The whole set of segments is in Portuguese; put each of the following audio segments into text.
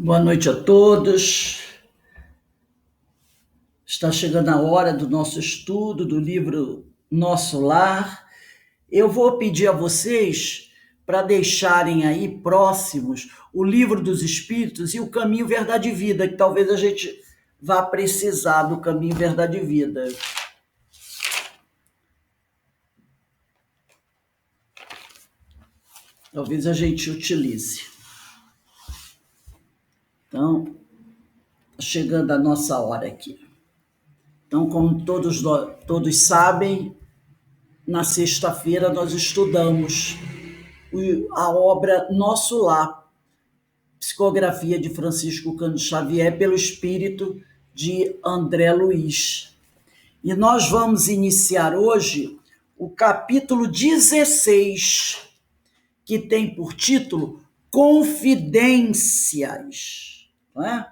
Boa noite a todos. Está chegando a hora do nosso estudo do livro Nosso Lar. Eu vou pedir a vocês para deixarem aí próximos o Livro dos Espíritos e o Caminho, Verdade e Vida, que talvez a gente vá precisar do Caminho, Verdade e Vida. Talvez a gente utilize. Então, chegando a nossa hora aqui. Então, como todos sabem, na sexta-feira nós estudamos a obra Nosso Lar, psicografia de Francisco Cândido Xavier pelo espírito de André Luiz. E nós vamos iniciar hoje o capítulo 16, que tem por título Confidências. Não é?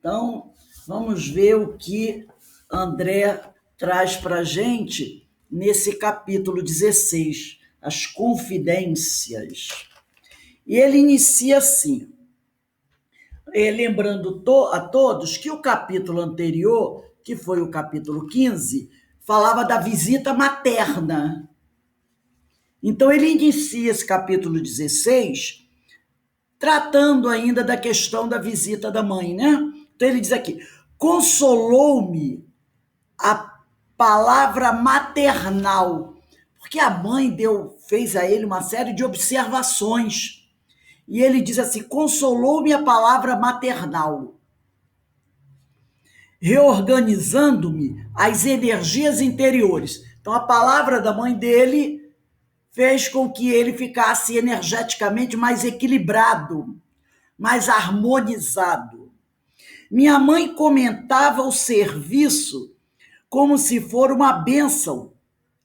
Então, vamos ver o que André traz para a gente nesse capítulo 16, as confidências. E ele inicia assim, lembrando a todos que o capítulo anterior, que foi o capítulo 15, falava da visita materna. Então ele inicia esse capítulo 16 tratando ainda da questão da visita da mãe, né? Então ele diz aqui, consolou-me a palavra maternal, porque a mãe fez a ele uma série de observações. E ele diz assim, consolou-me a palavra maternal, reorganizando-me as energias interiores. Então a palavra da mãe dele fez com que ele ficasse energeticamente mais equilibrado, mais harmonizado. Minha mãe comentava o serviço como se for uma bênção,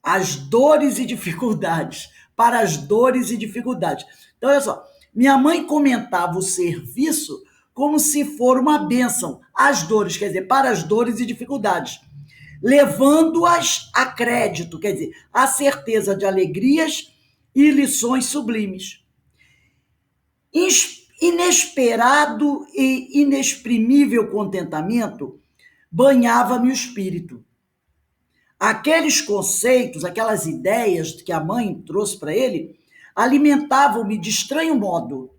as dores e dificuldades, para as dores e dificuldades. Então, olha só, minha mãe comentava o serviço como se for uma bênção, as dores, quer dizer, para as dores e dificuldades, levando-as a crédito, quer dizer, a certeza de alegrias e lições sublimes. Inesperado e inexprimível contentamento banhava-me o espírito. Aqueles conceitos, aquelas ideias que a mãe trouxe para ele, alimentavam-me de estranho modo.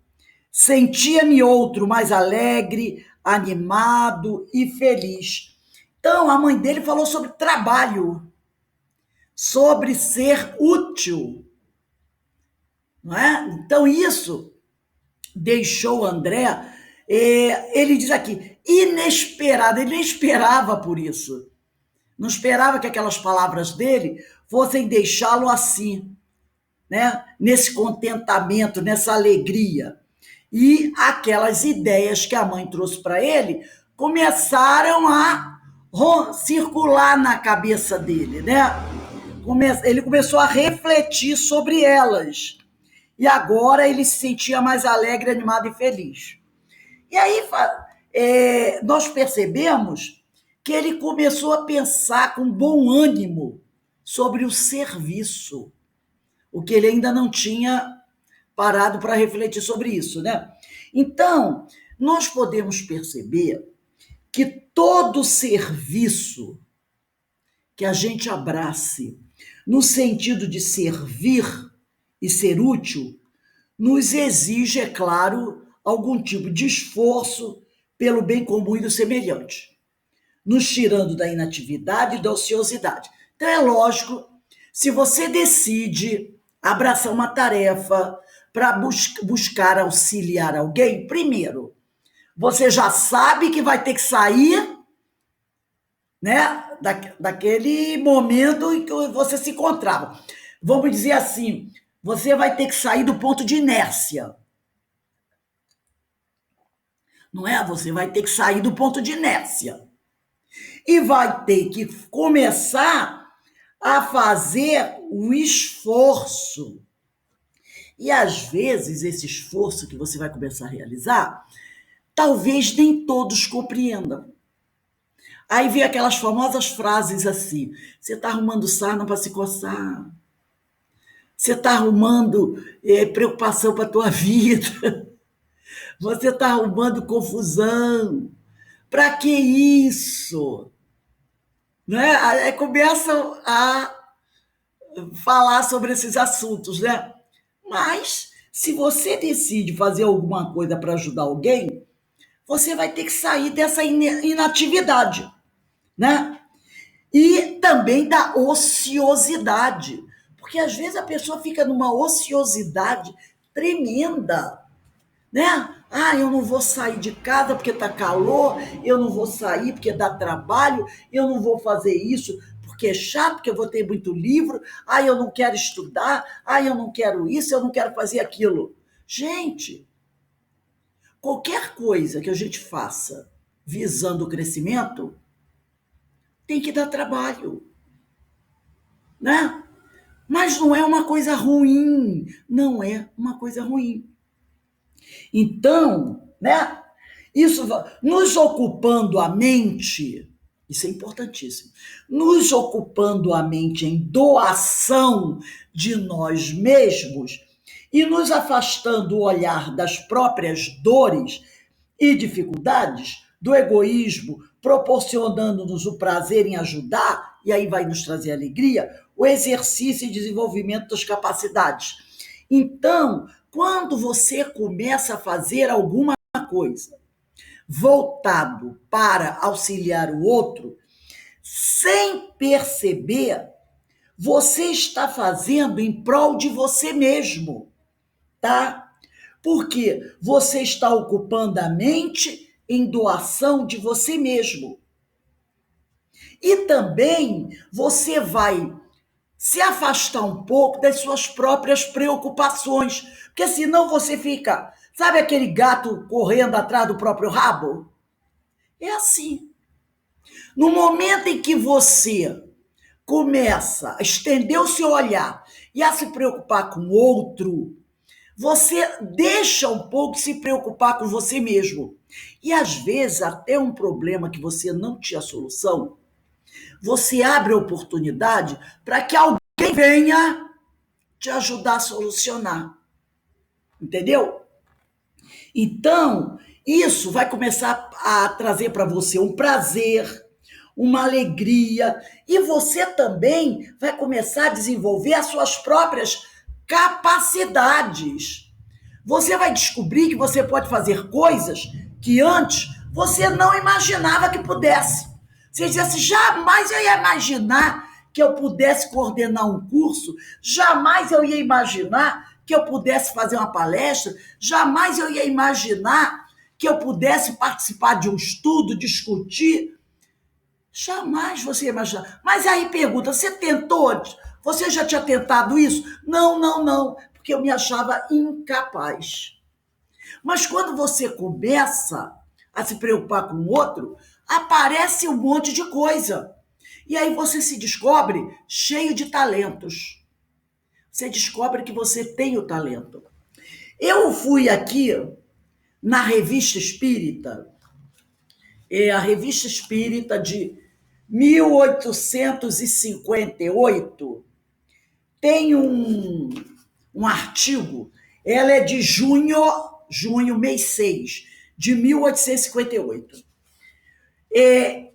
Sentia-me outro mais alegre, animado e feliz. Então, a mãe dele falou sobre trabalho, sobre ser útil. Não é? Então, isso deixou André, ele diz aqui, inesperado, ele nem esperava por isso. Não esperava que aquelas palavras dele fossem deixá-lo assim, né? Nesse contentamento, nessa alegria. E aquelas ideias que a mãe trouxe para ele começaram a circular na cabeça dele, né? Ele começou a refletir sobre elas. E agora ele se sentia mais alegre, animado e feliz. E aí nós percebemos que ele começou a pensar com bom ânimo sobre o serviço, o que ele ainda não tinha parado para refletir sobre isso, né? Então, nós podemos perceber que todo serviço que a gente abrace no sentido de servir e ser útil, nos exige, é claro, algum tipo de esforço pelo bem comum e do semelhante, nos tirando da inatividade e da ociosidade. Então é lógico, se você decide abraçar uma tarefa para buscar auxiliar alguém, primeiro, você já sabe que vai ter que sair, né, daquele momento em que você se encontrava. Vamos dizer assim, você vai ter que sair do ponto de inércia. Não é? Você vai ter que sair do ponto de inércia. E vai ter que começar a fazer o esforço. E às vezes esse esforço que você vai começar a realizar, talvez nem todos compreendam. Aí vem aquelas famosas frases assim, você está arrumando sarna para se coçar, você está arrumando preocupação para a tua vida, Você está arrumando confusão. Para que isso? Né? Aí começam a falar sobre esses assuntos, né? Mas, se você decide fazer alguma coisa para ajudar alguém, você vai ter que sair dessa inatividade, né? E também da ociosidade, porque às vezes a pessoa fica numa ociosidade tremenda, né? Ah, eu não vou sair de casa porque tá calor, eu não vou sair porque dá trabalho, eu não vou fazer isso porque é chato, porque eu vou ter muito livro, ah, eu não quero estudar, ah, eu não quero isso, eu não quero fazer aquilo. Gente, qualquer coisa que a gente faça visando o crescimento tem que dar trabalho, né? Mas não é uma coisa ruim, não é uma coisa ruim. Então, né? Isso nos ocupando a mente, isso é importantíssimo. Nos ocupando a mente em doação de nós mesmos e nos afastando o olhar das próprias dores e dificuldades, do egoísmo, proporcionando-nos o prazer em ajudar, e aí vai nos trazer alegria, o exercício e desenvolvimento das capacidades. Então, quando você começa a fazer alguma coisa voltado para auxiliar o outro, sem perceber, você está fazendo em prol de você mesmo, tá? Porque você está ocupando a mente em doação de você mesmo. E também você vai se afastar um pouco das suas próprias preocupações, porque senão você fica, sabe aquele gato correndo atrás do próprio rabo? É assim. No momento em que você começa a estender o seu olhar e a se preocupar com o outro, você deixa um pouco de se preocupar com você mesmo. E às vezes, até um problema que você não tinha solução, você abre a oportunidade para que alguém venha te ajudar a solucionar. Entendeu? Então, isso vai começar a trazer para você um prazer, uma alegria, e você também vai começar a desenvolver as suas próprias capacidades. Você vai descobrir que você pode fazer coisas que antes você não imaginava que pudesse. Você dizia assim, jamais eu ia imaginar que eu pudesse coordenar um curso, jamais eu ia imaginar que eu pudesse fazer uma palestra, jamais eu ia imaginar que eu pudesse participar de um estudo, discutir. Jamais você ia imaginar. Mas aí pergunta, você tentou? Você já tinha tentado isso? Não, não, não, porque eu me achava incapaz. Mas quando você começa a se preocupar com o outro, aparece um monte de coisa. E aí você se descobre cheio de talentos. Você descobre que você tem o talento. Eu fui aqui na Revista Espírita, a Revista Espírita de 1858, tem um artigo, ela é de mês 6, de 1858. É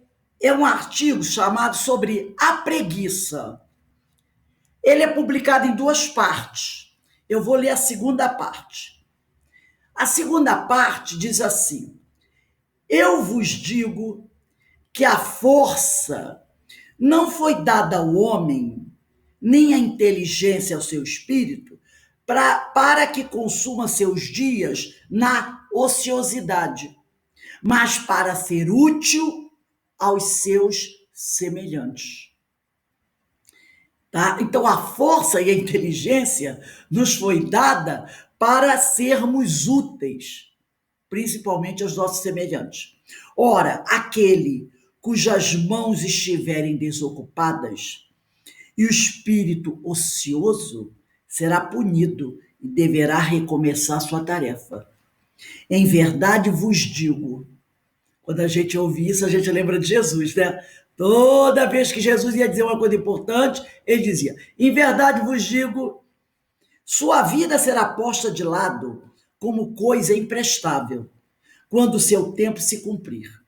um artigo chamado sobre a preguiça. Ele é publicado em duas partes. Eu vou ler a segunda parte. A segunda parte diz assim: eu vos digo que a força não foi dada ao homem, nem a inteligência ao seu espírito, para que consuma seus dias na ociosidade, mas para ser útil aos seus semelhantes. Tá? Então, a força e a inteligência nos foi dada para sermos úteis, principalmente aos nossos semelhantes. Ora, aquele cujas mãos estiverem desocupadas e o espírito ocioso será punido e deverá recomeçar sua tarefa. Em verdade vos digo, quando a gente ouve isso, a gente lembra de Jesus, né? Toda vez que Jesus ia dizer uma coisa importante, ele dizia: em verdade vos digo, sua vida será posta de lado como coisa imprestável, quando o seu tempo se cumprir.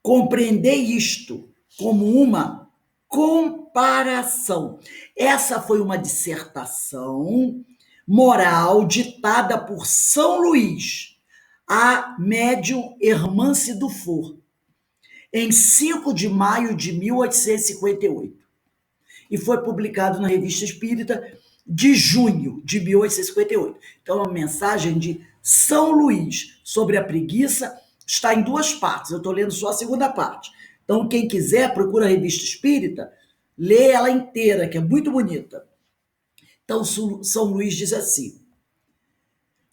Compreendei isto como uma comparação. Essa foi uma dissertação moral ditada por São Luís, a médium Hermance Dufour, em 5 de maio de 1858. E foi publicado na Revista Espírita de junho de 1858. Então, a mensagem de São Luís sobre a preguiça está em duas partes. Eu estou lendo só a segunda parte. Então, quem quiser, procura a Revista Espírita, lê ela inteira, que é muito bonita. Então, São Luís diz assim: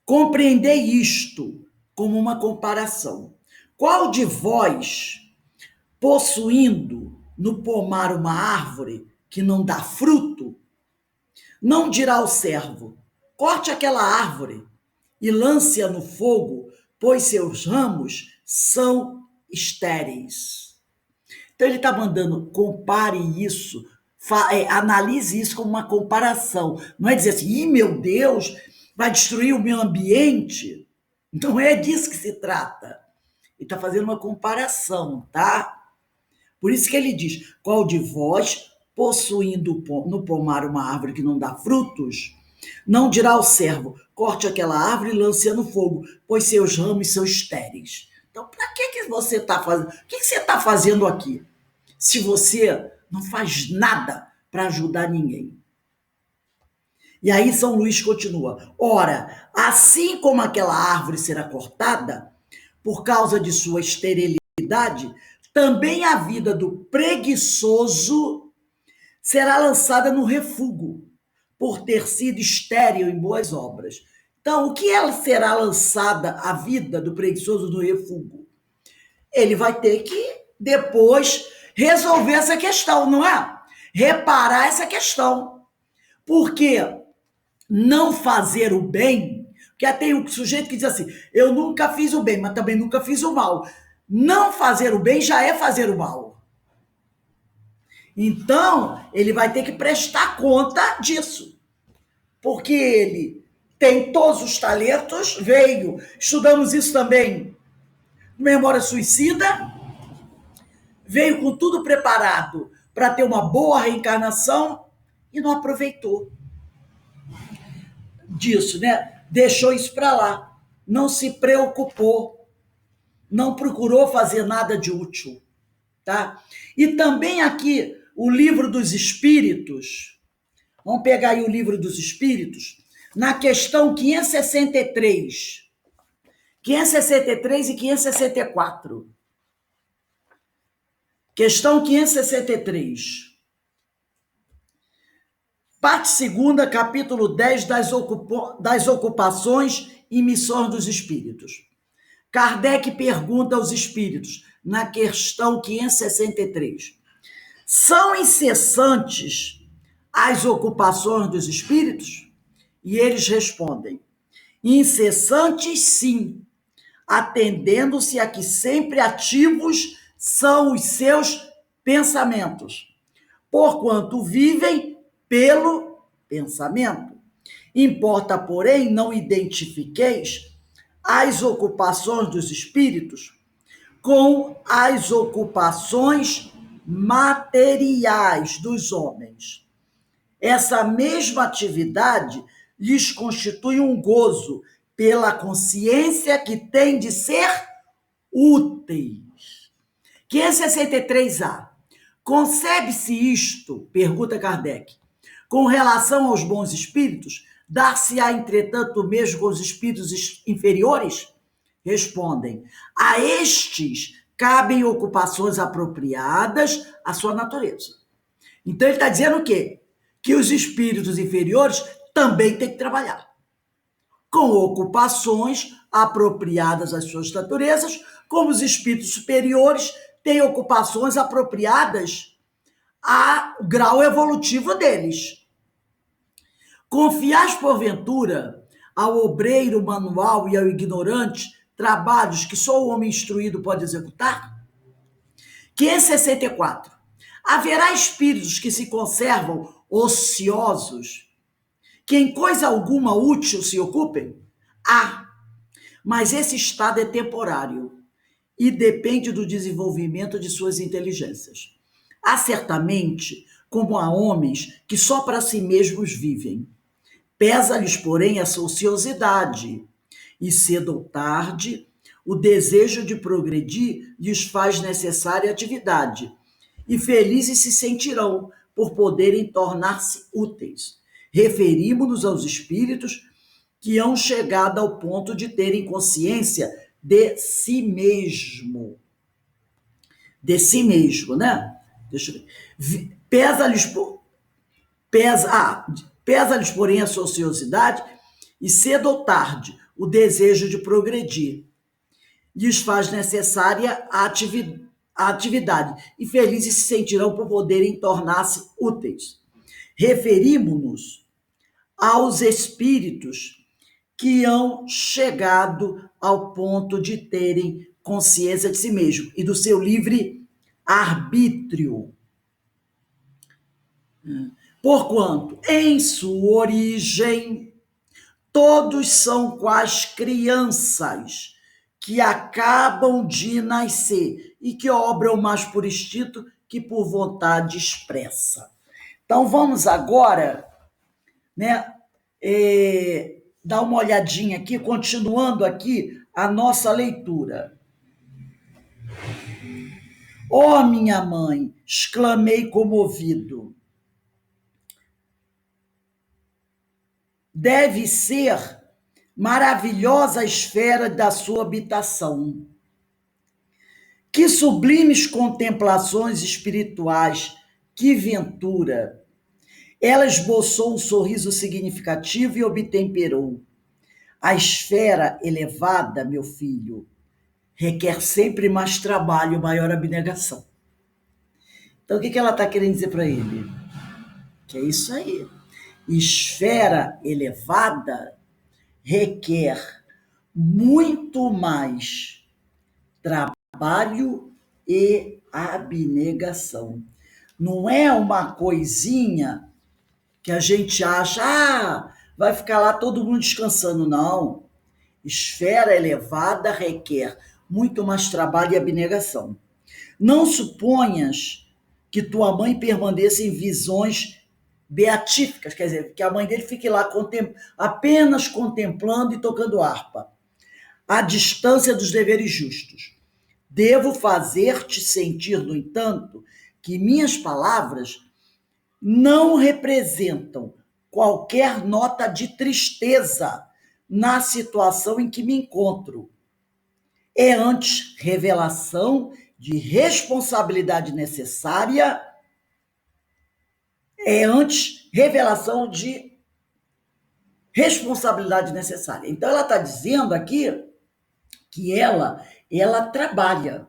compreendei isto como uma comparação. Qual de vós, possuindo no pomar uma árvore que não dá fruto, não dirá ao servo: corte aquela árvore e lance-a no fogo, pois seus ramos são estéreis. Então ele está mandando, compare isso, analise isso como uma comparação. Não é dizer assim, meu Deus, vai destruir o meio ambiente. Não é disso que se trata. Ele está fazendo uma comparação, tá? Por isso que ele diz, qual de vós, possuindo no pomar uma árvore que não dá frutos, não dirá ao servo, corte aquela árvore e lance-a no fogo, pois seus ramos são estéreis. Então, para que você está fazendo? O que você está fazendo aqui? Se você não faz nada para ajudar ninguém. E aí São Luís continua. Ora, assim como aquela árvore será cortada, por causa de sua esterilidade, também a vida do preguiçoso será lançada no refúgio, por ter sido estéril em boas obras. Então, o que ela será lançada a vida do preguiçoso no refúgio? Ele vai ter que, depois, resolver essa questão, não é? Reparar essa questão. Porque não fazer o bem, porque tem um sujeito que diz assim, eu nunca fiz o bem, mas também nunca fiz o mal. Não fazer o bem já é fazer o mal. Então, ele vai ter que prestar conta disso. Porque ele tem todos os talentos, estudamos isso também, Memória Suicida, veio com tudo preparado para ter uma boa reencarnação e não aproveitou disso, né? Deixou isso para lá, não se preocupou, não procurou fazer nada de útil, tá? E também aqui o Livro dos Espíritos, vamos pegar aí o Livro dos Espíritos, na questão 563 e 564. Questão 563. Parte segunda, capítulo 10 das ocupações e missões dos espíritos. Kardec pergunta aos espíritos, na questão 563, são incessantes as ocupações dos espíritos? E eles respondem, incessantes sim, atendendo-se a que sempre ativos são os seus pensamentos, porquanto vivem pelo pensamento. Importa, porém, não identifiqueis as ocupações dos espíritos com as ocupações materiais dos homens. Essa mesma atividade lhes constitui um gozo pela consciência que tem de ser úteis. 563A. Concebe-se isto, pergunta Kardec, com relação aos bons espíritos, dar-se-á, entretanto, o mesmo com os espíritos inferiores? Respondem, a estes cabem ocupações apropriadas à sua natureza. Então ele está dizendo o quê? Que os espíritos inferiores também têm que trabalhar com ocupações apropriadas às suas naturezas, como os espíritos superiores têm ocupações apropriadas ao grau evolutivo deles. Confiais, porventura, ao obreiro manual e ao ignorante trabalhos que só o homem instruído pode executar? 564. Haverá espíritos que se conservam ociosos, que em coisa alguma útil se ocupem? Há, mas esse estado é temporário e depende do desenvolvimento de suas inteligências. Há certamente como há homens que só para si mesmos vivem. Pesa-lhes, porém, a ociosidade, e cedo ou tarde o desejo de progredir lhes faz necessária atividade, e felizes se sentirão por poderem tornar-se úteis. Referimos-nos aos espíritos que hão chegado ao ponto de terem consciência de si mesmo. De si mesmo, né? Deixa eu ver. Pesa-lhes, porém, a ociosidade e cedo ou tarde o desejo de progredir. Lhes faz necessária a atividade e felizes se sentirão por poderem tornar-se úteis. Referimos-nos aos espíritos que hão chegado ao ponto de terem consciência de si mesmo e do seu livre arbítrio. Porquanto, em sua origem, todos são quais crianças que acabam de nascer e que obram mais por instinto que por vontade expressa. Então, vamos agora, né, dar uma olhadinha aqui, continuando aqui a nossa leitura. Ó minha mãe, exclamei comovido, deve ser maravilhosa a esfera da sua habitação. Que sublimes contemplações espirituais, que ventura! Ela esboçou um sorriso significativo e obtemperou. A esfera elevada, meu filho, requer sempre mais trabalho, maior abnegação. Então, o que ela está querendo dizer para ele? Que é isso aí. Esfera elevada requer muito mais trabalho e abnegação. Não é uma coisinha que a gente acha, vai ficar lá todo mundo descansando. Não. Esfera elevada requer muito mais trabalho e abnegação. Não suponhas que tua mãe permaneça em visões beatíficas, quer dizer, que a mãe dele fique lá apenas contemplando e tocando harpa, à distância dos deveres justos. Devo fazer-te sentir, no entanto, que minhas palavras não representam qualquer nota de tristeza na situação em que me encontro. É antes revelação de responsabilidade necessária, Então, ela está dizendo aqui que ela trabalha,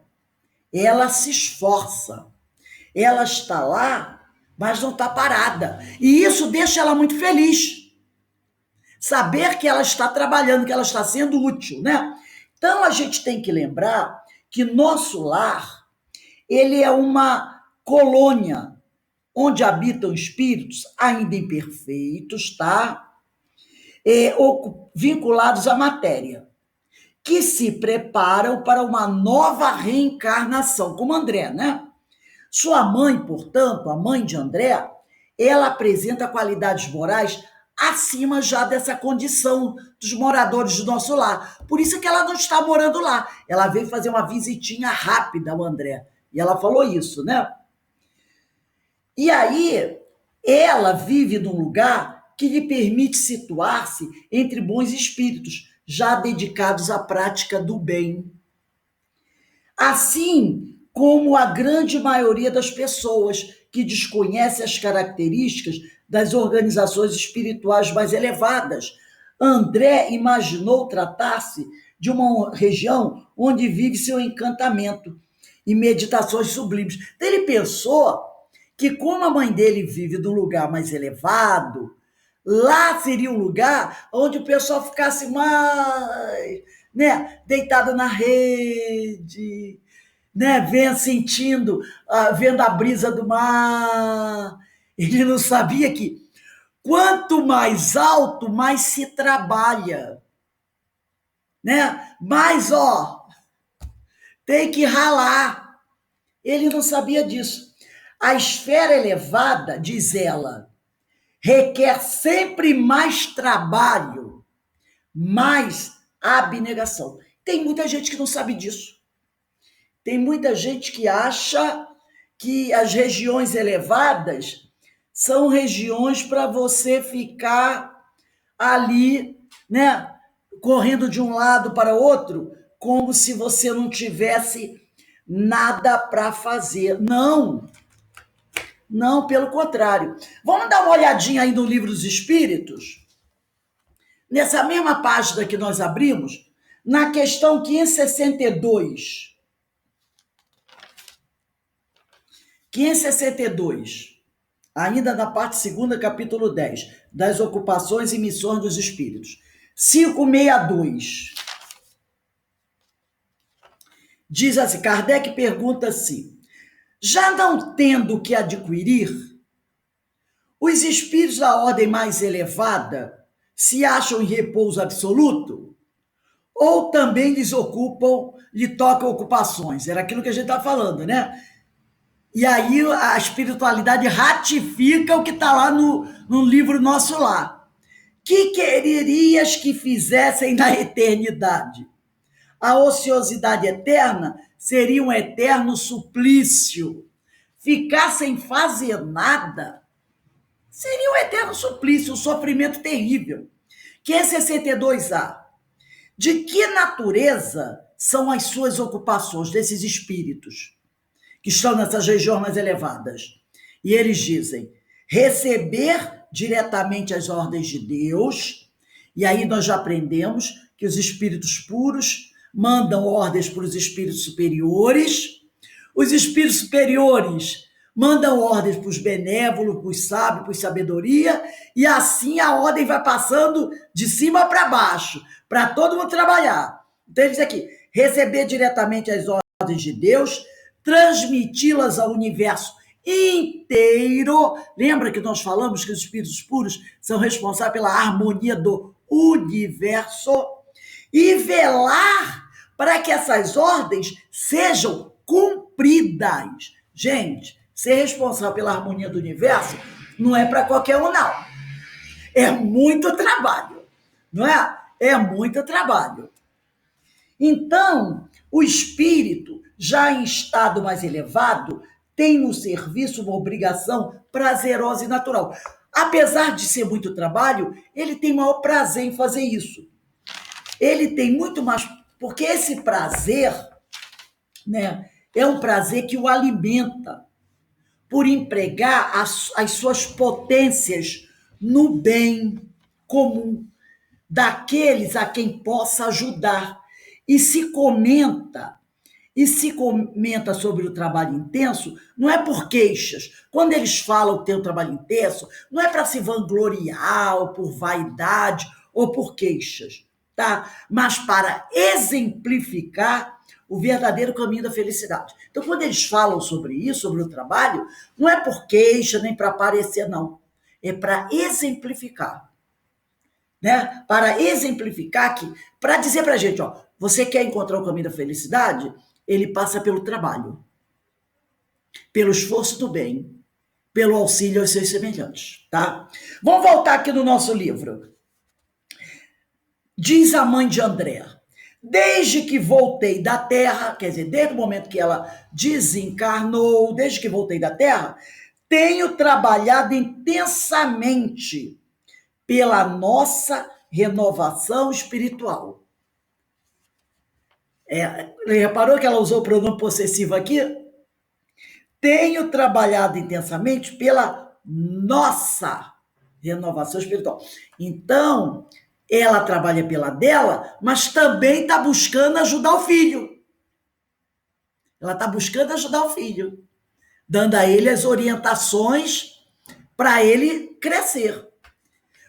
ela se esforça, ela está lá, mas não está parada. E isso deixa ela muito feliz. Saber que ela está trabalhando, que ela está sendo útil, né? Então, a gente tem que lembrar que nosso lar, ele é uma colônia onde habitam espíritos ainda imperfeitos, tá? Vinculados à matéria, que se preparam para uma nova reencarnação, como André, né? Sua mãe, portanto, a mãe de André, ela apresenta qualidades morais acima já dessa condição dos moradores do nosso lar. Por isso que ela não está morando lá. Ela veio fazer uma visitinha rápida ao André. E ela falou isso, né? E aí, ela vive num lugar que lhe permite situar-se entre bons espíritos, já dedicados à prática do bem. Assim como a grande maioria das pessoas que desconhece as características das organizações espirituais mais elevadas, André imaginou tratar-se de uma região onde vive seu encantamento e meditações sublimes. Então, ele pensou que, como a mãe dele vive num lugar mais elevado, lá seria um lugar onde o pessoal ficasse mais, né, deitado na rede, né, vendo a brisa do mar. Ele não sabia que quanto mais alto, mais se trabalha. né? Mas, ó, tem que ralar. Ele não sabia disso. A esfera elevada, diz ela, requer sempre mais trabalho, mais abnegação. Tem muita gente que não sabe disso. Tem muita gente que acha que as regiões elevadas são regiões para você ficar ali, né, correndo de um lado para outro, como se você não tivesse nada para fazer. Não, não, pelo contrário. Vamos dar uma olhadinha aí no Livro dos Espíritos, nessa mesma página que nós abrimos, na questão 562. 562, ainda na parte segunda, capítulo 10, das ocupações e missões dos espíritos. 562. Diz assim, Kardec pergunta assim, já não tendo o que adquirir, os espíritos da ordem mais elevada se acham em repouso absoluto? Ou também lhe tocam ocupações? Era aquilo que a gente está falando, né? E aí a espiritualidade ratifica o que está lá no livro nosso lá. Que quererias que fizessem na eternidade? A ociosidade eterna seria um eterno suplício. Ficar sem fazer nada seria um eterno suplício, um sofrimento terrível. 562A. De que natureza são as suas ocupações desses espíritos que estão nessas regiões mais elevadas? E eles dizem, receber diretamente as ordens de Deus, e aí nós já aprendemos que os espíritos puros mandam ordens para os espíritos superiores, os espíritos superiores mandam ordens para os benévolos, para os sábios, para os sabedoria, e assim a ordem vai passando de cima para baixo, para todo mundo trabalhar. Então ele diz aqui, receber diretamente as ordens de Deus, transmiti-las ao universo inteiro. Lembra que nós falamos que os espíritos puros são responsáveis pela harmonia do universo? E velar para que essas ordens sejam cumpridas. Gente, ser responsável pela harmonia do universo não é para qualquer um, não. É muito trabalho, não é? É muito trabalho. Então, o espírito, já em estado mais elevado, tem no serviço uma obrigação prazerosa e natural. Apesar de ser muito trabalho, ele tem maior prazer em fazer isso. Ele tem muito mais, porque esse prazer, né, é um prazer que o alimenta por empregar as suas potências no bem comum daqueles a quem possa ajudar. E se comenta sobre o trabalho intenso, não é por queixas. Quando eles falam que tem um trabalho intenso, não é para se vangloriar, ou por vaidade, ou por queixas, tá? Mas para exemplificar o verdadeiro caminho da felicidade. Então, quando eles falam sobre isso, sobre o trabalho, não é por queixa, nem para aparecer, não. É para exemplificar. Né? Para exemplificar que, para dizer para a gente, ó, você quer encontrar o caminho da felicidade? Ele passa pelo trabalho, pelo esforço do bem, pelo auxílio aos seus semelhantes, tá? Vamos voltar aqui no nosso livro. Diz a mãe de André, desde que voltei da Terra, quer dizer, desde o momento que ela desencarnou, desde que voltei da Terra, tenho trabalhado intensamente pela nossa renovação espiritual. Reparou que ela usou o pronome possessivo aqui? Tenho trabalhado intensamente pela nossa renovação espiritual. Então, ela trabalha pela dela, mas também está buscando ajudar o filho. Ela está buscando ajudar o filho, dando a ele as orientações para ele crescer.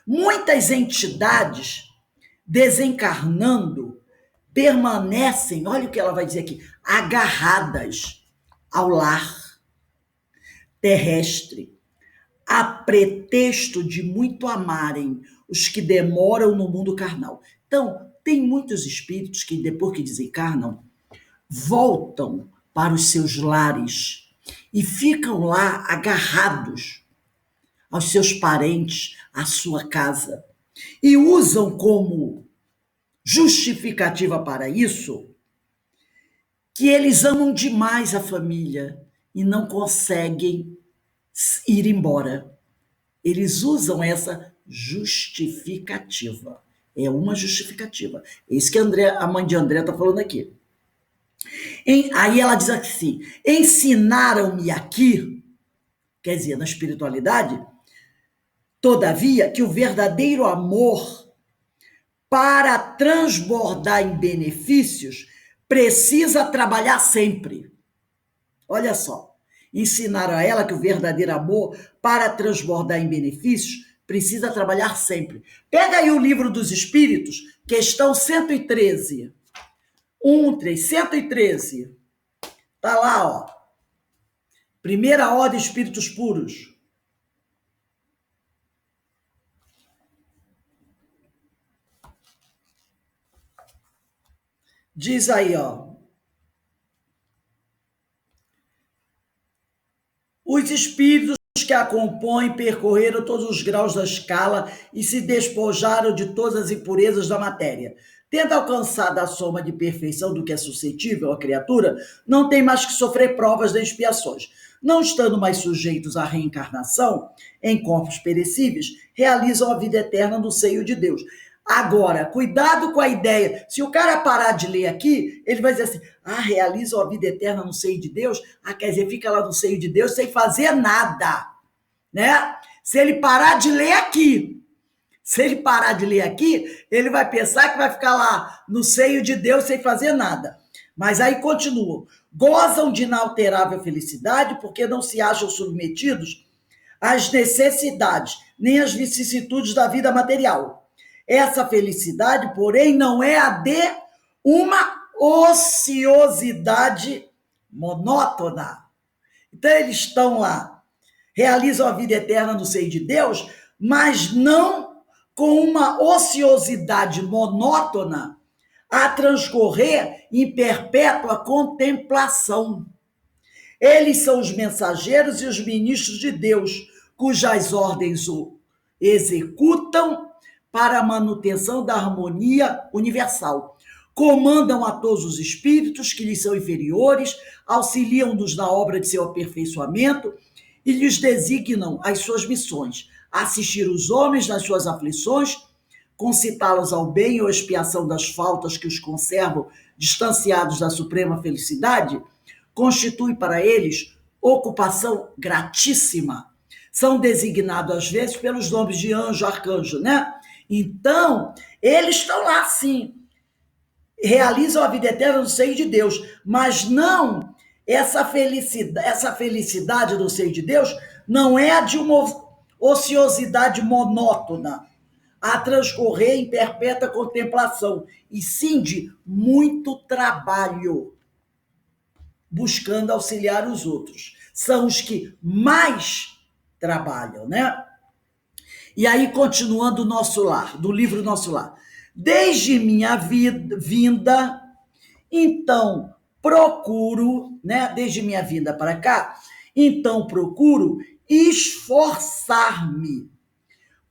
Muitas entidades desencarnando permanecem, olha o que ela vai dizer aqui, agarradas ao lar terrestre, a pretexto de muito amarem os que demoram no mundo carnal. Então, tem muitos espíritos que, depois que desencarnam, voltam para os seus lares e ficam lá agarrados aos seus parentes, à sua casa, e usam como justificativa para isso que eles amam demais a família e não conseguem ir embora. Eles usam essa justificativa. É uma justificativa. É isso que a mãe de André está falando aqui. Aí ela diz assim: ensinaram-me aqui, quer dizer, na espiritualidade, todavia, que o verdadeiro amor, para transbordar em benefícios, precisa trabalhar sempre. Olha só, ensinaram a ela que o verdadeiro amor, para transbordar em benefícios, precisa trabalhar sempre. Pega aí o Livro dos Espíritos, questão 113. 113. Tá lá, ó. Primeira ordem, espíritos puros. Diz aí, ó. Os espíritos que a compõem percorreram todos os graus da escala e se despojaram de todas as impurezas da matéria. Tendo alcançado a soma de perfeição do que é suscetível à criatura, não tem mais que sofrer provas de expiações. Não estando mais sujeitos à reencarnação em corpos perecíveis, realizam a vida eterna no seio de Deus. Agora, cuidado com a ideia. Se o cara parar de ler aqui, ele vai dizer assim: realizam a vida eterna no seio de Deus. Quer dizer, fica lá no seio de Deus sem fazer nada, né? Se ele parar de ler aqui, ele vai pensar que vai ficar lá no seio de Deus sem fazer nada. Mas aí continua. Gozam de inalterável felicidade porque não se acham submetidos às necessidades, nem às vicissitudes da vida material. Essa felicidade, porém, não é a de uma ociosidade monótona. Então, eles estão lá, realizam a vida eterna no seio de Deus, mas não com uma ociosidade monótona a transcorrer em perpétua contemplação. Eles são os mensageiros e os ministros de Deus, cujas ordens o executam para a manutenção da harmonia universal. Comandam a todos os espíritos que lhes são inferiores, auxiliam-nos na obra de seu aperfeiçoamento e lhes designam as suas missões: assistir os homens nas suas aflições, concitá-los ao bem ou expiação das faltas que os conservam distanciados da suprema felicidade, constitui para eles ocupação gratíssima. São designados, às vezes, pelos nomes de anjo, arcanjo, né? Então, eles estão lá, sim, realizam a vida eterna no seio de Deus, mas não, essa felicidade no seio de Deus não é a de uma ociosidade monótona, a transcorrer em perpétua contemplação, e sim de muito trabalho, buscando auxiliar os outros. São os que mais trabalham, né? E aí, continuando o Nosso Lar, do livro Nosso Lar. Desde minha vinda, então procuro, né? Desde minha vinda para cá, então procuro esforçar-me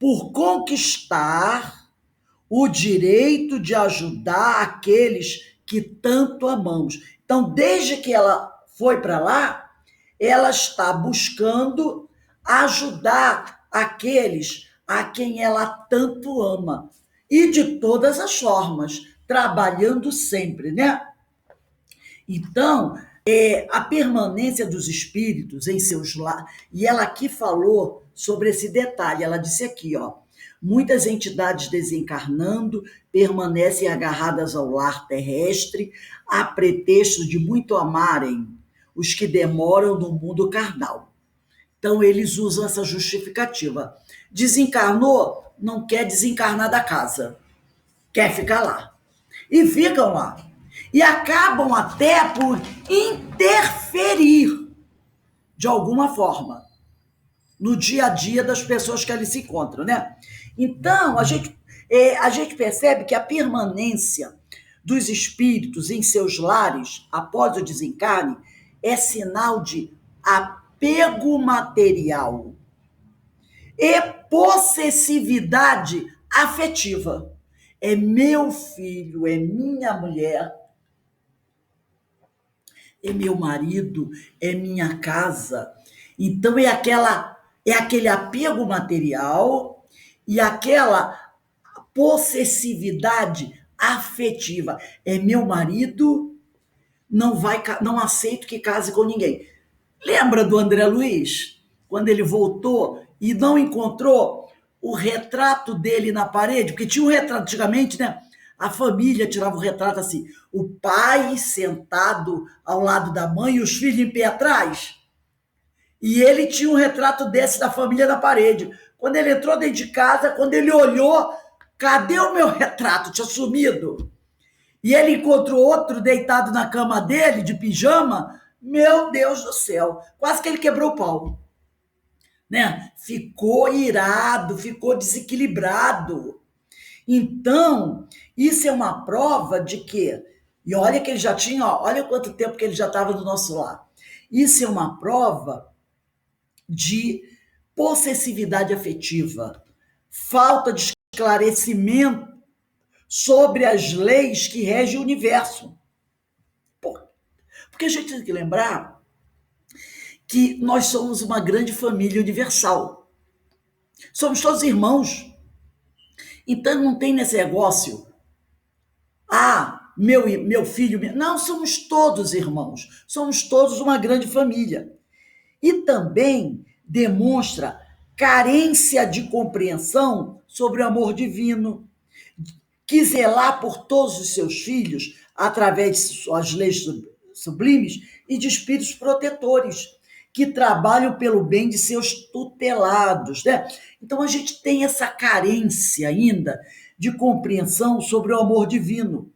por conquistar o direito de ajudar aqueles que tanto amamos. Então, desde que ela foi para lá, ela está buscando ajudar aqueles a quem ela tanto ama. E de todas as formas, trabalhando sempre, né? Então, a permanência dos espíritos em seus lares, e ela aqui falou sobre esse detalhe, ela disse aqui, ó: muitas entidades desencarnando permanecem agarradas ao lar terrestre a pretexto de muito amarem os que demoram no mundo carnal. Então, eles usam essa justificativa. Desencarnou, não quer desencarnar da casa, quer ficar lá. E ficam lá. E acabam até por interferir, de alguma forma, no dia a dia das pessoas que ali se encontram, né? Então, A gente percebe que a permanência dos espíritos em seus lares após o desencarne é sinal de apego material e possessividade afetiva. É meu filho, é minha mulher, é meu marido, é minha casa. Então é aquele apego material e aquela possessividade afetiva. É meu marido, não aceito que case com ninguém. Lembra do André Luiz? Quando ele voltou e não encontrou o retrato dele na parede, porque tinha um retrato antigamente, né? A família tirava o retrato assim, o pai sentado ao lado da mãe e os filhos em pé atrás. E ele tinha um retrato desse da família na parede. Quando ele entrou dentro de casa, quando ele olhou, cadê o meu retrato? Tinha sumido. E ele encontrou outro deitado na cama dele, de pijama. Meu Deus do céu, quase que ele quebrou o pau. Né? Ficou irado, ficou desequilibrado. Então, isso é uma prova de que, e olha que ele já tinha, olha quanto tempo que ele já estava do nosso lar. Isso é uma prova de possessividade afetiva, falta de esclarecimento sobre as leis que regem o universo. Porque a gente tem que lembrar que nós somos uma grande família universal. Somos todos irmãos. Então não tem nesse negócio, meu filho, não, somos todos irmãos, somos todos uma grande família. E também demonstra carência de compreensão sobre o amor divino, que zelar por todos os seus filhos através de suas leis sublimes e de espíritos protetores, que trabalham pelo bem de seus tutelados, né? Então a gente tem essa carência ainda de compreensão sobre o amor divino.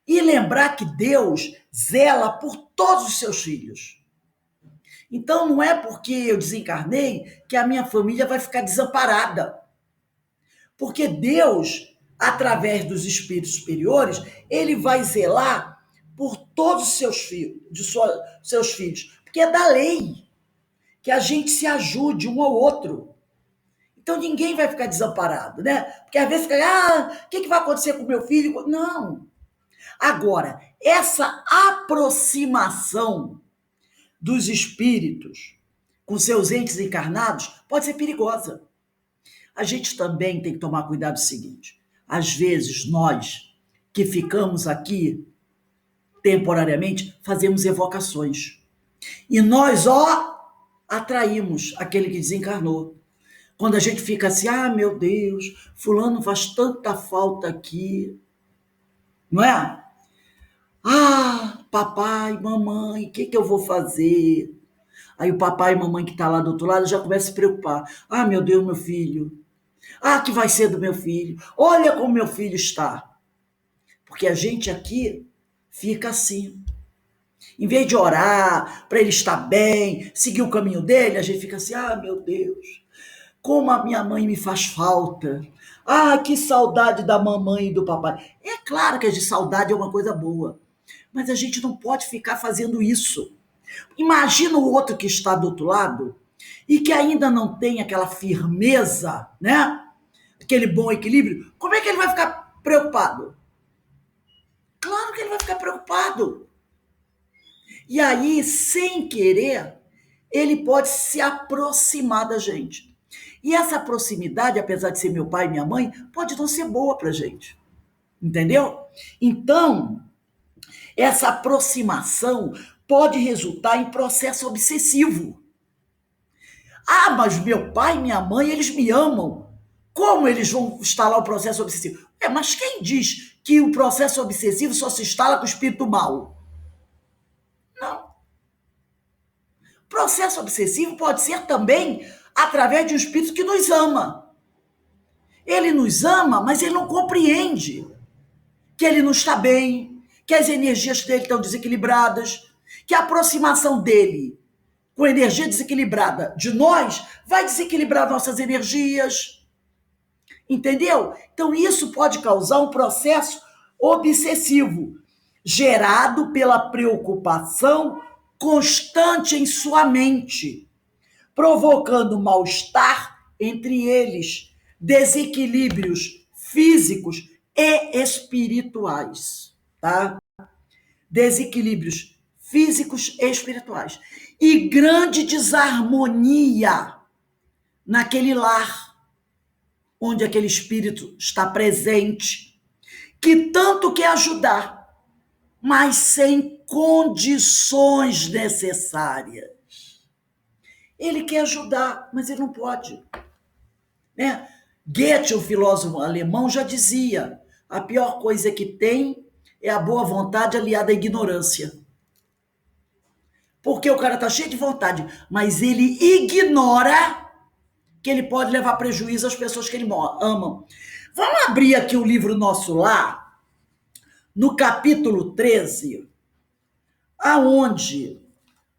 E lembrar que Deus zela por todos os seus filhos. Então não é porque eu desencarnei que a minha família vai ficar desamparada. Porque Deus, através dos espíritos superiores, ele vai zelar por todos os seus filhos, seus filhos, porque é da lei que a gente se ajude um ao outro. Então ninguém vai ficar desamparado, né? Porque às vezes fica, o que vai acontecer com o meu filho? Não. Agora, essa aproximação dos espíritos com seus entes encarnados pode ser perigosa. A gente também tem que tomar cuidado do seguinte: às vezes nós que ficamos aqui temporariamente fazemos evocações e nós atraímos aquele que desencarnou. Quando a gente fica assim, meu Deus, fulano faz tanta falta aqui, não é? Papai, mamãe, o que eu vou fazer? Aí o papai e mamãe que está lá do outro lado já começa a se preocupar. Meu Deus, meu filho. Que vai ser do meu filho? Olha como meu filho está. Porque a gente aqui fica assim. Em vez de orar para ele estar bem, seguir o caminho dele, a gente fica assim, meu Deus, como a minha mãe me faz falta. Que saudade da mamãe e do papai. É claro que a saudade é uma coisa boa, mas a gente não pode ficar fazendo isso. Imagina o outro que está do outro lado e que ainda não tem aquela firmeza, né? Aquele bom equilíbrio. Como é que ele vai ficar preocupado? Claro que ele vai ficar preocupado. E aí, sem querer, ele pode se aproximar da gente. E essa proximidade, apesar de ser meu pai e minha mãe, pode não ser boa pra gente. Entendeu? Então, essa aproximação pode resultar em processo obsessivo. Mas meu pai e minha mãe, eles me amam. Como eles vão instalar o processo obsessivo? Mas quem diz que o processo obsessivo só se instala com o espírito mau? Não. O processo obsessivo pode ser também através de um espírito que nos ama. Ele nos ama, mas ele não compreende que ele não está bem, que as energias dele estão desequilibradas, que a aproximação dele com energia desequilibrada de nós vai desequilibrar nossas energias. Entendeu? Então, isso pode causar um processo obsessivo, gerado pela preocupação constante em sua mente, provocando mal-estar entre eles, desequilíbrios físicos e espirituais, tá? Desequilíbrios físicos e espirituais. E grande desarmonia naquele lar onde aquele espírito está presente, que tanto quer ajudar, mas sem condições necessárias. Ele quer ajudar, mas ele não pode, né? Goethe, o filósofo alemão, já dizia: a pior coisa que tem é a boa vontade aliada à ignorância. Porque o cara está cheio de vontade, mas ele ignora que ele pode levar prejuízo às pessoas que ele ama. Vamos abrir aqui o livro Nosso Lar, no capítulo 13, aonde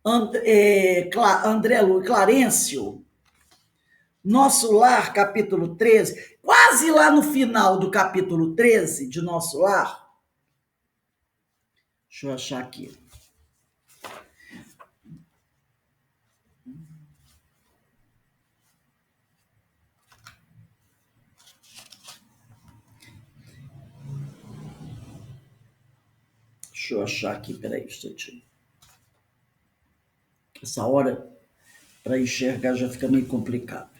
André Luiz Clarencio, Nosso Lar, capítulo 13, quase lá no final do capítulo 13 de Nosso Lar. Deixa eu achar aqui. Deixa eu achar aqui, peraí, um instantinho. Essa hora, para enxergar, já fica meio complicado.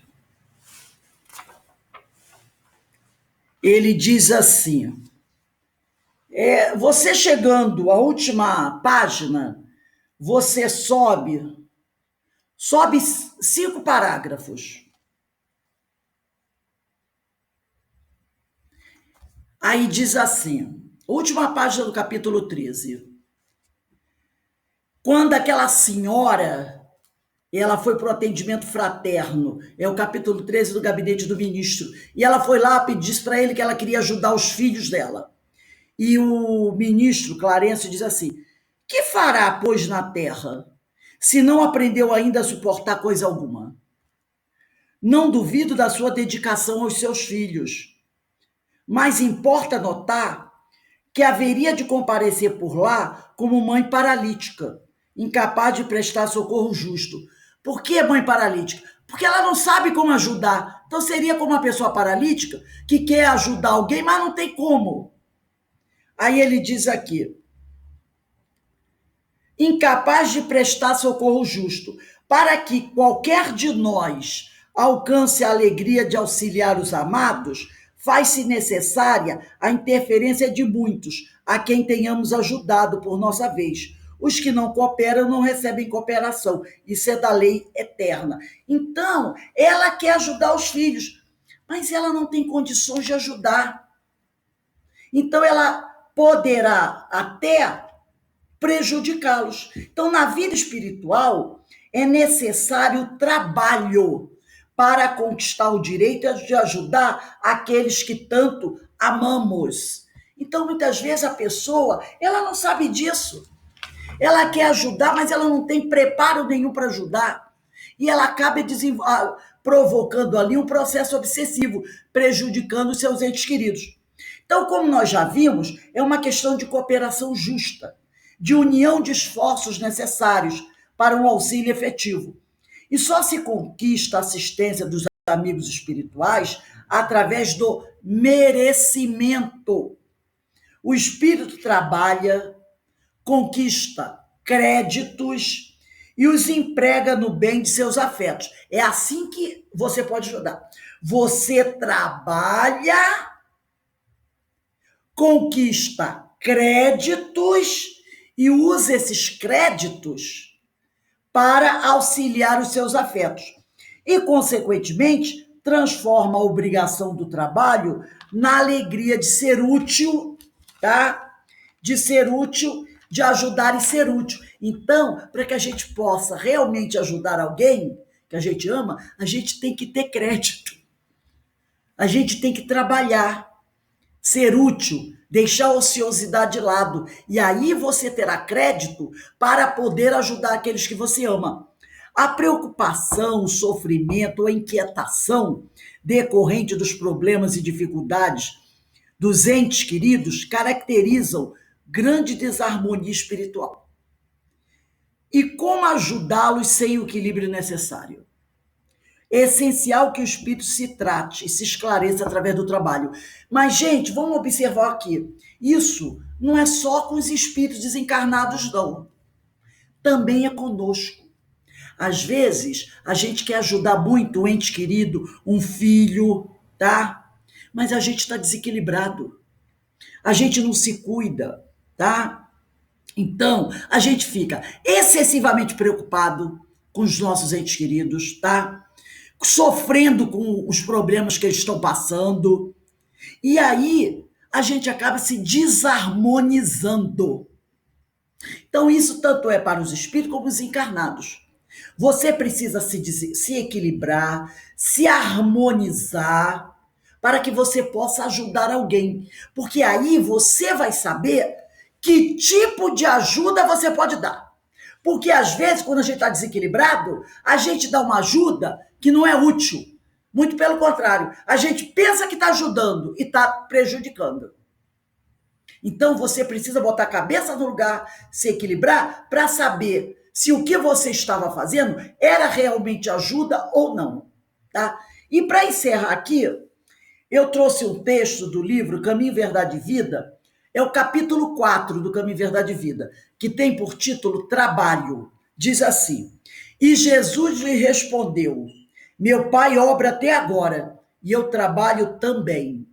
Ele diz assim, você chegando à última página, você sobe 5 parágrafos. Aí diz assim, última página do capítulo 13. Quando aquela senhora, ela foi para o atendimento fraterno, é o capítulo 13 do gabinete do ministro, e ela foi lá e disse para ele que ela queria ajudar os filhos dela. E o ministro Clarencio diz assim, que fará, pois, na terra, se não aprendeu ainda a suportar coisa alguma? Não duvido da sua dedicação aos seus filhos, mas importa notar que haveria de comparecer por lá como mãe paralítica, incapaz de prestar socorro justo. Por que mãe paralítica? Porque ela não sabe como ajudar. Então seria como uma pessoa paralítica que quer ajudar alguém, mas não tem como. Aí ele diz aqui, incapaz de prestar socorro justo, para que qualquer de nós alcance a alegria de auxiliar os amados, faz-se necessária a interferência de muitos, a quem tenhamos ajudado por nossa vez. Os que não cooperam não recebem cooperação. Isso é da lei eterna. Então, ela quer ajudar os filhos, mas ela não tem condições de ajudar. Então, ela poderá até prejudicá-los. Então, na vida espiritual, é necessário trabalho para conquistar o direito de ajudar aqueles que tanto amamos. Então, muitas vezes a pessoa, ela não sabe disso. Ela quer ajudar, mas ela não tem preparo nenhum para ajudar. E ela acaba provocando ali um processo obsessivo, prejudicando os seus entes queridos. Então, como nós já vimos, é uma questão de cooperação justa, de união de esforços necessários para um auxílio efetivo. E só se conquista a assistência dos amigos espirituais através do merecimento. O espírito trabalha, conquista créditos e os emprega no bem de seus afetos. É assim que você pode ajudar. Você trabalha, conquista créditos e usa esses créditos para auxiliar os seus afetos. E, consequentemente, transforma a obrigação do trabalho na alegria de ser útil, tá? De ser útil, de ajudar e ser útil. Então, para que a gente possa realmente ajudar alguém que a gente ama, a gente tem que ter crédito. A gente tem que trabalhar, ser útil, deixar a ociosidade de lado. E aí você terá crédito para poder ajudar aqueles que você ama. A preocupação, o sofrimento, a inquietação decorrente dos problemas e dificuldades dos entes queridos caracterizam grande desarmonia espiritual. E como ajudá-los sem o equilíbrio necessário? É essencial que o espírito se trate e se esclareça através do trabalho. Mas, gente, vamos observar aqui. Isso não é só com os espíritos desencarnados, não. Também é conosco. Às vezes, a gente quer ajudar muito o ente querido, um filho, tá? Mas a gente está desequilibrado. A gente não se cuida, tá? Então, a gente fica excessivamente preocupado com os nossos entes queridos, tá? Sofrendo com os problemas que eles estão passando. E aí, a gente acaba se desarmonizando. Então, isso tanto é para os espíritos como os encarnados. Você precisa se equilibrar, se harmonizar, para que você possa ajudar alguém. Porque aí você vai saber que tipo de ajuda você pode dar. Porque às vezes, quando a gente está desequilibrado, a gente dá uma ajuda que não é útil. Muito pelo contrário, a gente pensa que está ajudando e está prejudicando. Então você precisa botar a cabeça no lugar, se equilibrar, para saber se o que você estava fazendo era realmente ajuda ou não. Tá? E para encerrar aqui, eu trouxe um texto do livro Caminho, Verdade e Vida, é o capítulo 4 do Caminho, Verdade e Vida, que tem por título Trabalho. Diz assim: E Jesus lhe respondeu: Meu Pai obra até agora, e eu trabalho também.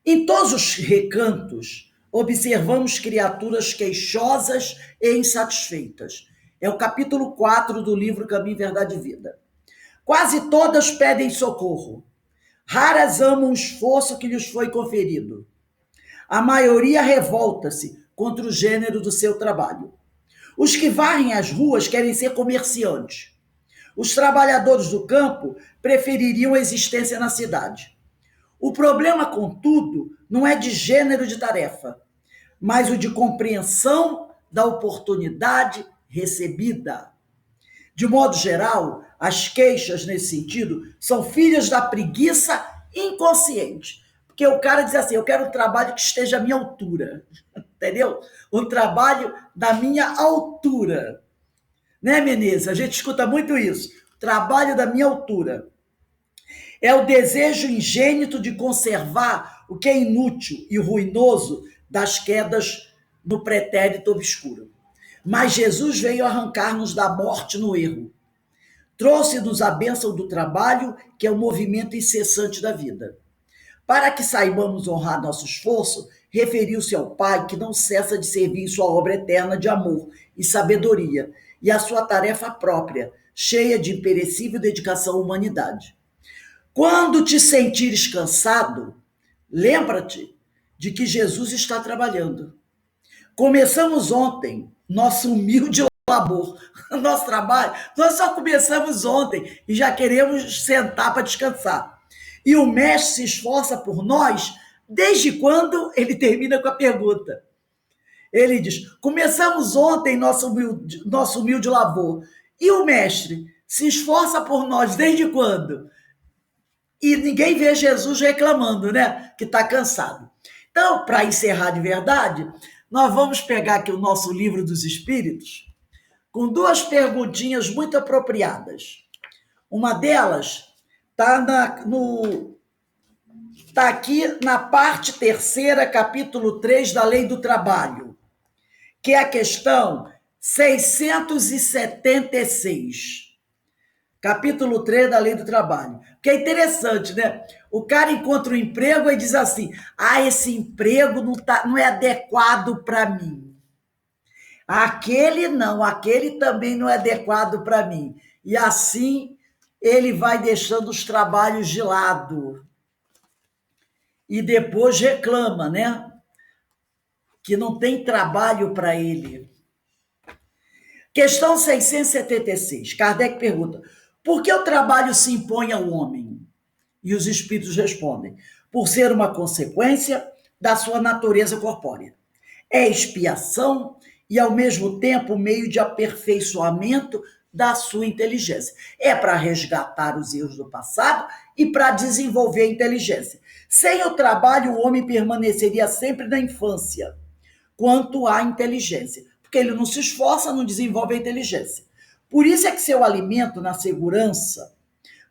Em todos os recantos, observamos criaturas queixosas e insatisfeitas. É o capítulo 4 do livro Caminho, Verdade e Vida. Quase todas pedem socorro. Raras amam o esforço que lhes foi conferido. A maioria revolta-se contra o gênero do seu trabalho. Os que varrem as ruas querem ser comerciantes. Os trabalhadores do campo prefeririam a existência na cidade. O problema, contudo, não é de gênero de tarefa, mas o de compreensão da oportunidade recebida. De modo geral, as queixas nesse sentido são filhas da preguiça inconsciente. Porque o cara diz assim: eu quero um trabalho que esteja à minha altura. Entendeu? Um trabalho da minha altura. Né, Menezes? A gente escuta muito isso. Trabalho da minha altura. É o desejo ingênito de conservar o que é inútil e ruinoso das quedas no pretérito obscuro. Mas Jesus veio arrancar-nos da morte no erro. Trouxe-nos a bênção do trabalho, que é o movimento incessante da vida. Para que saibamos honrar nosso esforço, referiu-se ao Pai, que não cessa de servir em sua obra eterna de amor e sabedoria, e a sua tarefa própria, cheia de imperecível dedicação à humanidade. Quando te sentires cansado, lembra-te de que Jesus está trabalhando. Começamos ontem nosso humilde labor, nosso trabalho. Nós só começamos ontem e já queremos sentar para descansar. E o mestre se esforça por nós desde quando ele termina com a pergunta. Ele diz: começamos ontem nosso humilde labor. E o mestre se esforça por nós desde quando? E ninguém vê Jesus reclamando, né? Que está cansado. Então, para encerrar de verdade, nós vamos pegar aqui o nosso livro dos Espíritos com duas perguntinhas muito apropriadas. Uma delas está aqui na parte 3ª, capítulo 3 da Lei do Trabalho, que é a questão 676. Capítulo 3 da Lei do Trabalho. Que é interessante, né? O cara encontra um emprego e diz assim: esse emprego não é adequado para mim. Aquele não, aquele também não é adequado para mim. E assim ele vai deixando os trabalhos de lado. E depois reclama, né? Que não tem trabalho para ele. Questão 676. Kardec pergunta: por que o trabalho se impõe ao homem? E os espíritos respondem: por ser uma consequência da sua natureza corpórea. É expiação e, ao mesmo tempo, meio de aperfeiçoamento da sua inteligência. É para resgatar os erros do passado e para desenvolver a inteligência. Sem o trabalho, o homem permaneceria sempre na infância, quanto à inteligência, porque ele não se esforça, não desenvolve a inteligência. Por isso é que seu alimento na segurança,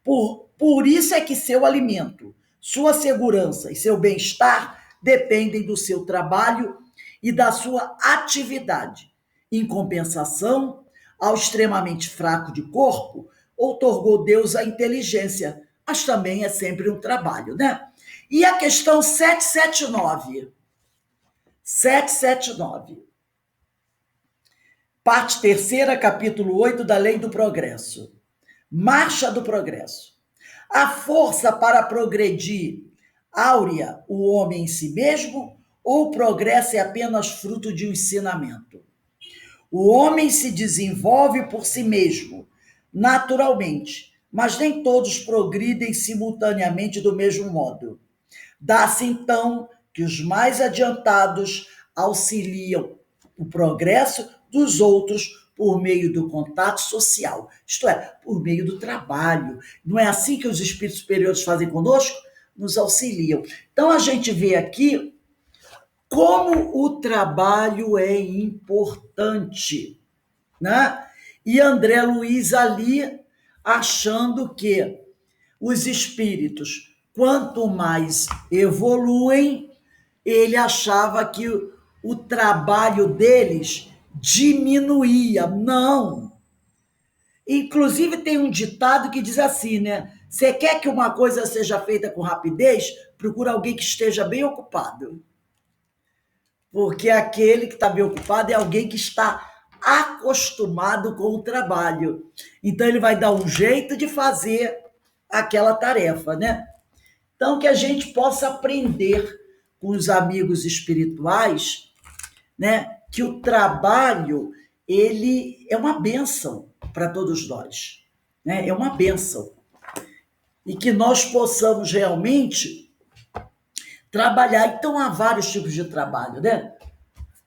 por isso é que seu alimento, sua segurança e seu bem-estar dependem do seu trabalho e da sua atividade. Em compensação, ao extremamente fraco de corpo, outorgou Deus a inteligência, mas também é sempre um trabalho, né? E a questão 779. 779. Parte terceira, capítulo 8 da Lei do Progresso. Marcha do progresso. A força para progredir áurea o homem em si mesmo, ou o progresso é apenas fruto de um ensinamento? O homem se desenvolve por si mesmo, naturalmente, mas nem todos progridem simultaneamente do mesmo modo. Dá-se então que os mais adiantados auxiliam o progresso dos outros por meio do contato social, isto é, por meio do trabalho. Não é assim que os espíritos superiores fazem conosco? Nos auxiliam. Então a gente vê aqui como o trabalho é importante, né? E André Luiz ali achando que os espíritos, quanto mais evoluem, ele achava que o trabalho deles diminuía. Não. Inclusive tem um ditado que diz assim, né? Você quer que uma coisa seja feita com rapidez? Procura alguém que esteja bem ocupado. Porque aquele que está bem ocupado é alguém que está acostumado com o trabalho. Então ele vai dar um jeito de fazer aquela tarefa, né? Então que a gente possa aprender com os amigos espirituais, né, que o trabalho ele é uma bênção para todos nós, né? É uma bênção. E que nós possamos realmente trabalhar. Então há vários tipos de trabalho, né?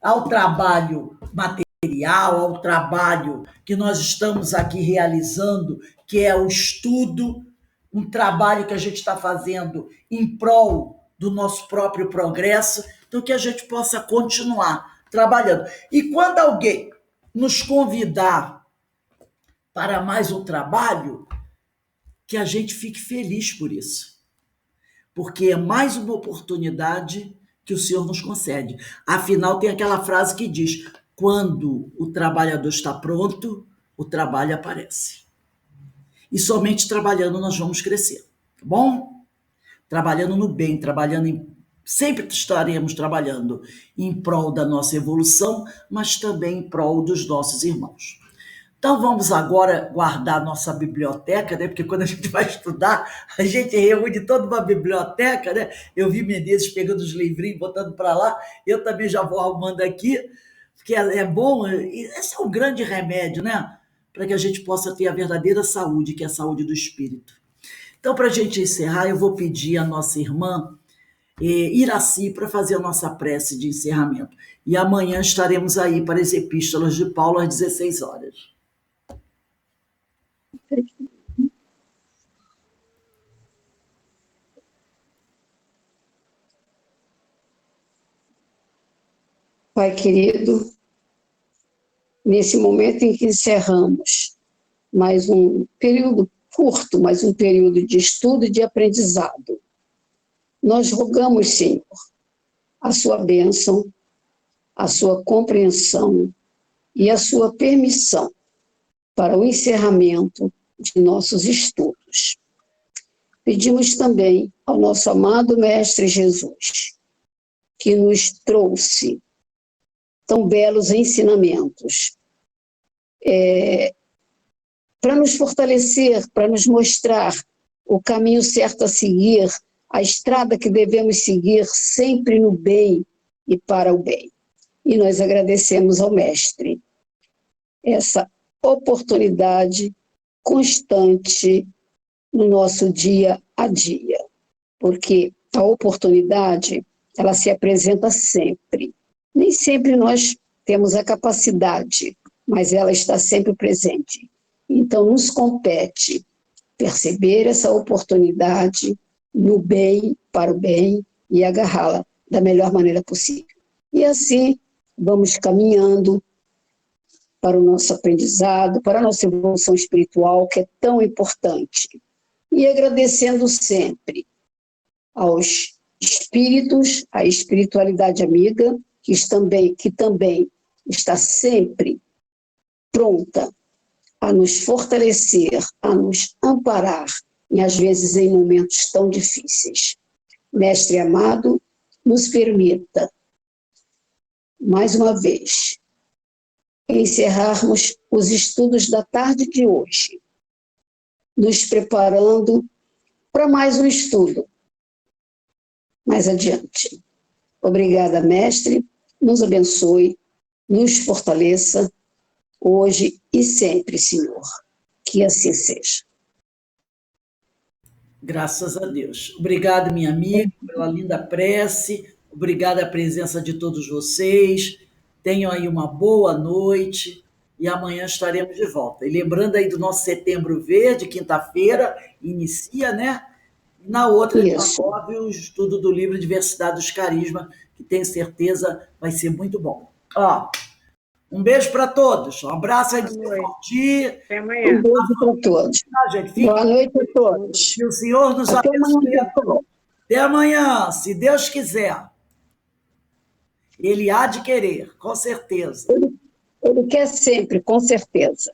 Há o trabalho material, há o trabalho que nós estamos aqui realizando, que é o estudo, um trabalho que a gente está fazendo em prol do nosso próprio progresso, então que a gente possa continuar trabalhando. E quando alguém nos convidar para mais um trabalho, que a gente fique feliz por isso, porque é mais uma oportunidade que o Senhor nos concede. Afinal, tem aquela frase que diz: quando o trabalhador está pronto, o trabalho aparece. E somente trabalhando nós vamos crescer, tá bom? Trabalhando no bem, sempre estaremos trabalhando em prol da nossa evolução, mas também em prol dos nossos irmãos. Então vamos agora guardar nossa biblioteca, né? Porque quando a gente vai estudar, a gente reúne toda uma biblioteca, né? Eu vi Menezes pegando os livrinhos, botando para lá, eu também já vou arrumando aqui, porque é bom, esse é um grande remédio, né? Para que a gente possa ter a verdadeira saúde, que é a saúde do espírito. Então, para a gente encerrar, eu vou pedir à nossa irmã Iraci para fazer a nossa prece de encerramento. E amanhã estaremos aí para as epístolas de Paulo às 16 horas. Pai querido, nesse momento em que encerramos mais um período curto, mais um período de estudo e de aprendizado, nós rogamos, Senhor, a sua bênção, a sua compreensão e a sua permissão para o encerramento de nossos estudos. Pedimos também ao nosso amado Mestre Jesus, que nos trouxe tão belos ensinamentos, para nos fortalecer, para nos mostrar o caminho certo a seguir, a estrada que devemos seguir sempre no bem e para o bem. E nós agradecemos ao Mestre essa oportunidade constante no nosso dia a dia, porque a oportunidade, ela se apresenta sempre. Nem sempre nós temos a capacidade, mas ela está sempre presente. Então, nos compete perceber essa oportunidade no bem, para o bem, e agarrá-la da melhor maneira possível. E assim, vamos caminhando para o nosso aprendizado, para a nossa evolução espiritual, que é tão importante. E agradecendo sempre aos espíritos, à espiritualidade amiga, que também está sempre pronta a nos fortalecer, a nos amparar, e às vezes em momentos tão difíceis. Mestre amado, nos permita, mais uma vez, encerrarmos os estudos da tarde de hoje, nos preparando para mais um estudo mais adiante. Obrigada, mestre, nos abençoe, nos fortaleça, hoje e sempre, Senhor. Que assim seja. Graças a Deus. Obrigado, minha amiga, pela linda prece. Obrigada a presença de todos vocês. Tenham aí uma boa noite e amanhã estaremos de volta. E lembrando aí do nosso Setembro Verde, quinta-feira, inicia, né? E na outra, dia Isso. 9, o estudo do livro Diversidade dos Carismas, que tenho certeza vai ser muito bom. Ó, um beijo para todos. Um abraço aí do seu Forti. Até Um amanhã. beijo para todos. Tá, gente? Fique Boa noite a todos. que o Senhor nos Até amanhã, abençoe. pessoal. Até amanhã, se Deus quiser. Ele há de querer, com certeza. Ele quer sempre, com certeza.